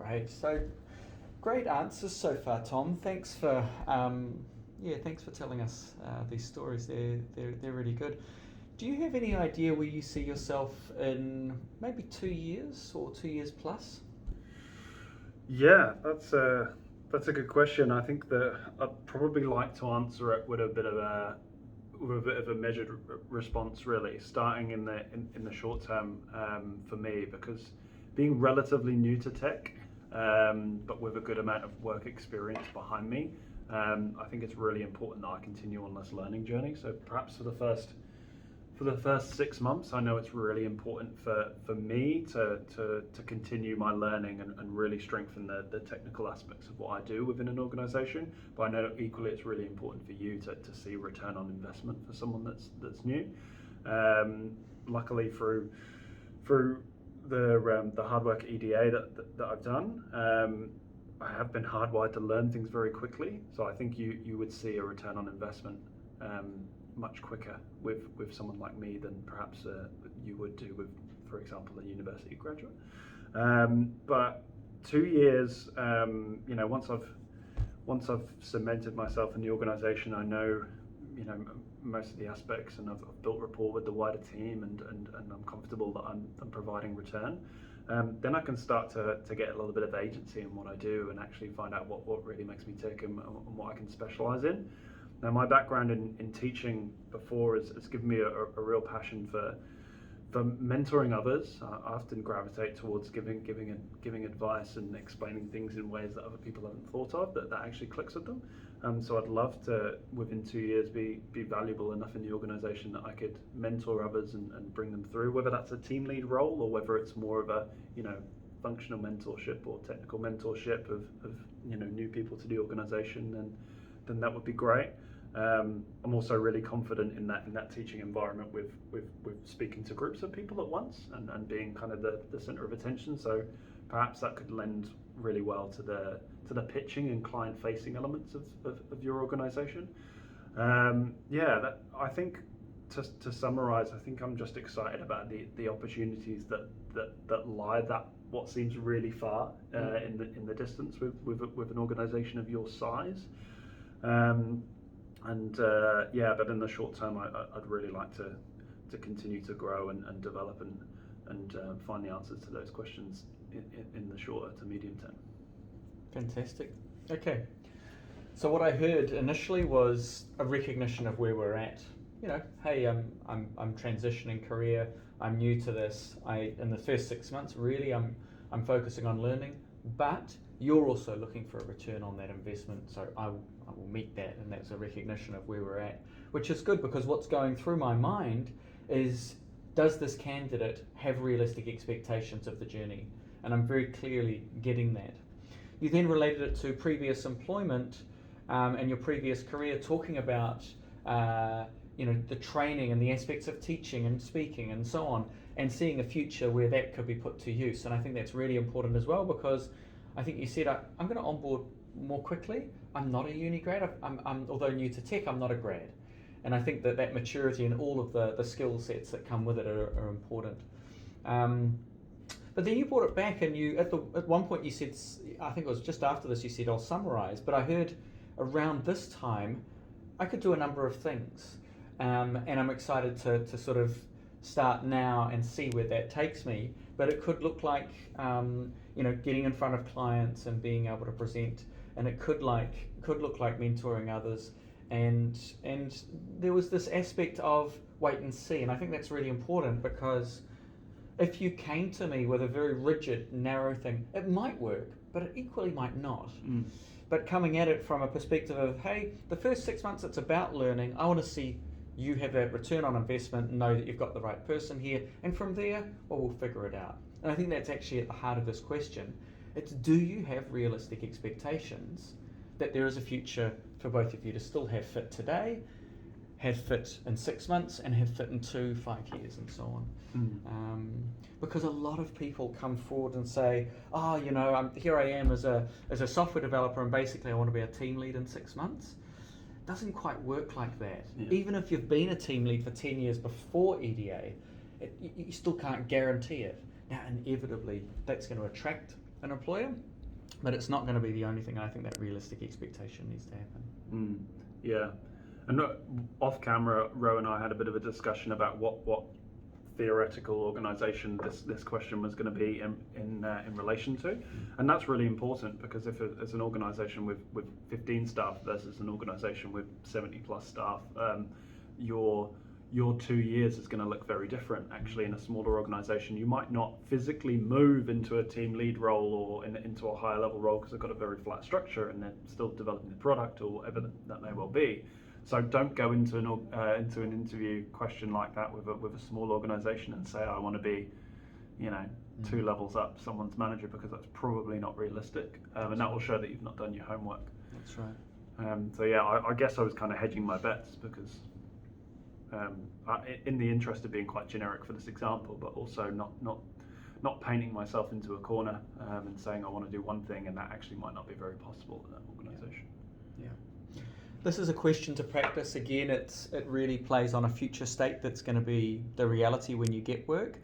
Great. So, great answers so far, Tom. Thanks for telling us these stories. They're really good. Do you have any idea where you see yourself in maybe 2 years or 2 years plus? Yeah, that's a good question. I think that I'd probably like to answer it with a bit of a measured response, really, starting in the short term for me, because being relatively new to tech, but with a good amount of work experience behind me, I think it's really important that I continue on this learning journey. So perhaps for the first 6 months, I know it's really important for me to continue my learning and really strengthen the technical aspects of what I do within an organization. But I know equally it's really important for you to see return on investment for someone that's new. Luckily, through the hard work at EDA that I've done, I have been hardwired to learn things very quickly. So I think you would see a return on investment much quicker with someone like me than perhaps you would do with, for example, a university graduate. But 2 years, once I've cemented myself in the organisation, I know, most of the aspects, and I've built rapport with the wider team, and I'm comfortable that I'm providing return. Then I can start to get a little bit of agency in what I do and actually find out what really makes me tick and what I can specialise in. Now, my background in teaching before has given me a real passion for mentoring others. I often gravitate towards giving advice and explaining things in ways that other people haven't thought of that actually clicks with them. So I'd love to, within 2 years, be valuable enough in the organisation that I could mentor others and bring them through, whether that's a team lead role or whether it's more of a functional mentorship or technical mentorship of new people to the organisation. Then that would be great. I'm also really confident in that teaching environment with speaking to groups of people at once and being kind of the center of attention. So perhaps that could lend really well to the pitching and client facing elements of your organization. I think to summarize, I think I'm just excited about the opportunities that lie that what seems really far in the distance with an organization of your size. But in the short term, I'd really like to continue to grow and develop and find the answers to those questions in the shorter to medium term. Fantastic. Okay. So what I heard initially was a recognition of where we're at. Hey, I'm transitioning career. I'm new to this. In the first 6 months, really, I'm focusing on learning, but you're also looking for a return on that investment. So I will meet that, and that's a recognition of where we're at, which is good, because what's going through my mind is, does this candidate have realistic expectations of the journey? And I'm very clearly getting that. You then related it to previous employment and your previous career, talking about the training and the aspects of teaching and speaking and so on, and seeing a future where that could be put to use. And I think that's really important as well, because I think you said, I'm going to onboard more quickly. I'm not a uni grad. I'm although new to tech, I'm not a grad. And I think that maturity and all of the skill sets that come with it are important. But then you brought it back, and you at one point you said, I think it was just after this, you said, I'll summarize. But I heard around this time, I could do a number of things. And I'm excited to sort of start now and see where that takes me. But it could look like, getting in front of clients and being able to present, and it could look like mentoring others. And there was this aspect of wait and see. And I think that's really important, because if you came to me with a very rigid, narrow thing, it might work, but it equally might not. But coming at it from a perspective of, hey, the first 6 months, it's about learning. I want to see you have that return on investment, know that you've got the right person here. And from there, we'll figure it out. And I think that's actually at the heart of this question. It's, do you have realistic expectations that there is a future for both of you to still have fit today, have fit in 6 months, and have fit in 2, 5 years, and so on. Because a lot of people come forward and say, here I am as a software developer, and basically I want to be a team lead in 6 months. It doesn't quite work like that. Yeah. Even if you've been a team lead for 10 years before EDA, you still can't guarantee it. Now, inevitably, that's going to attract an employer, but it's not going to be the only thing. I think that realistic expectation needs to happen. Yeah, and off camera, Ro and I had a bit of a discussion about what theoretical organisation this question was going to be in relation to, and that's really important, because if it's an organisation with 15 staff versus an organisation with 70 plus staff, your 2 years is going to look very different. Actually, in a smaller organisation, you might not physically move into a team lead role or into a higher level role because they've got a very flat structure and they're still developing the product or whatever that may well be. So don't go into an interview question like that with a small organisation and say, I want to be, 2 levels up someone's manager, because that's probably not realistic, and that will show that you've not done your homework. That's right. So yeah, I guess I was kind of hedging my bets, because in the interest of being quite generic for this example, but also not painting myself into a corner and saying I want to do one thing and that actually might not be very possible in that organisation. Yeah. This is a question to practice. Again, it really plays on a future state that's going to be the reality when you get work.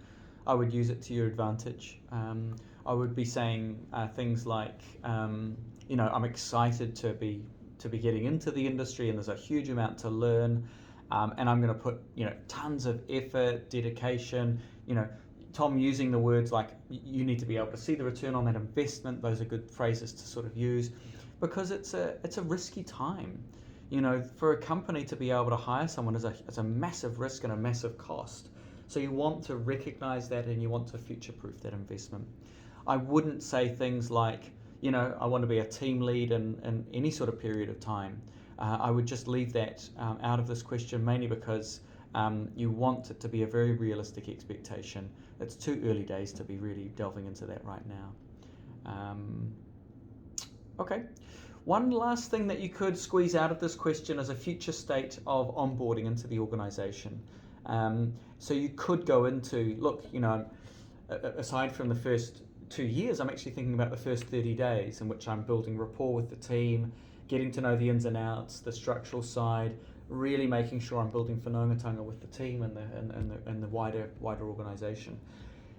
I would use it to your advantage. I would be saying things like, I'm excited to be getting into the industry, and there's a huge amount to learn, and I'm going to put tons of effort, dedication. Tom using the words like, you need to be able to see the return on that investment. Those are good phrases to sort of use, because it's a risky time. For a company to be able to hire someone is a massive risk and a massive cost. So you want to recognize that, and you want to future-proof that investment. I wouldn't say things like, I want to be a team lead in any sort of period of time. I would just leave that out of this question, mainly because you want it to be a very realistic expectation. It's too early days to be really delving into that right now. Okay. One last thing that you could squeeze out of this question is a future state of onboarding into the organisation. So you could go into, look, aside from the first 2 years, I'm actually thinking about the first 30 days in which I'm building rapport with the team, getting to know the ins and outs, the structural side, really making sure I'm building whanaungatanga with the team and the wider organisation.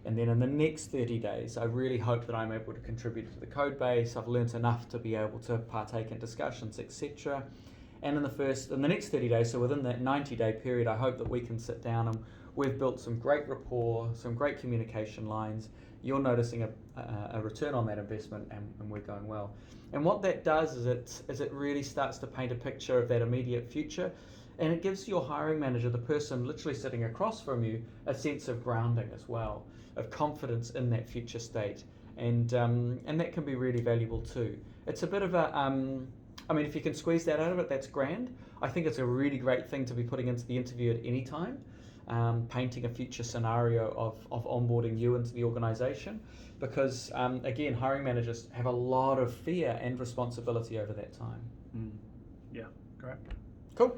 And then in the next 30 days, I really hope that I'm able to contribute to the code base. I've learnt enough to be able to partake in discussions, etc. And in the next 30 days, so within that 90-day period, I hope that we can sit down and we've built some great rapport, some great communication lines. You're noticing a return on that investment, and we're going well. And what that does is it really starts to paint a picture of that immediate future, and it gives your hiring manager, the person literally sitting across from you, a sense of grounding as well, of confidence in that future state, and that can be really valuable too. It's a bit of a if you can squeeze that out of it, that's grand. I think it's a really great thing to be putting into the interview at any time, painting a future scenario of onboarding you into the organisation, because again, hiring managers have a lot of fear and responsibility over that time. Yeah, great. Cool.